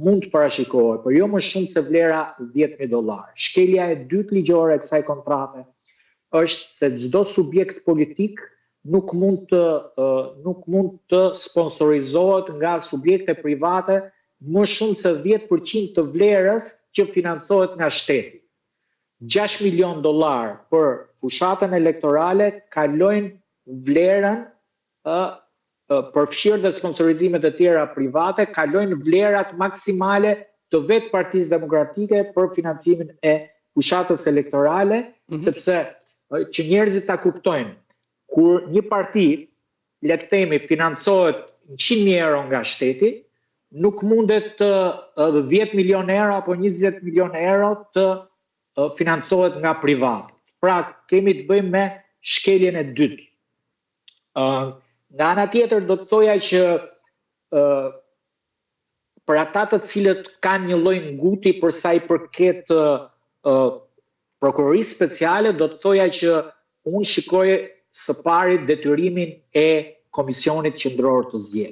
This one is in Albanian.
mund të parashikohet, por jo më shumë se vlera $10.000. Shkelja e dytë ligjore e kësaj kontrate është se çdo subjekt politik nuk mund të sponsorizohet nga subjekte private më shumë se 10% të vlerës që financohet nga shteti. $6 milion për fushatën elektorale kalojnë vlerën përfshirë dhe sponsorizimet e tjera private, kalojnë vlerat maksimale të vetë Partisë Demokratike për financimin e fushatës elektorale, sepse që njerëzit ta kuptojnë, kur një parti, le të themi, financohet €100.000 nga shteti, nuk mundet 10 milion euro apo 20 milion euro të financohet nga privat. Pra, kemi të bëjmë me shkeljen e dytë. Nga ana tjetër, do të thoja që për ata të cilët kanë një lloj nguti për sa i përket prokurorisë speciale, do të thoja që unë shikoj së pari detyrimin e Komisionit Qendror të Zgjedhjeve.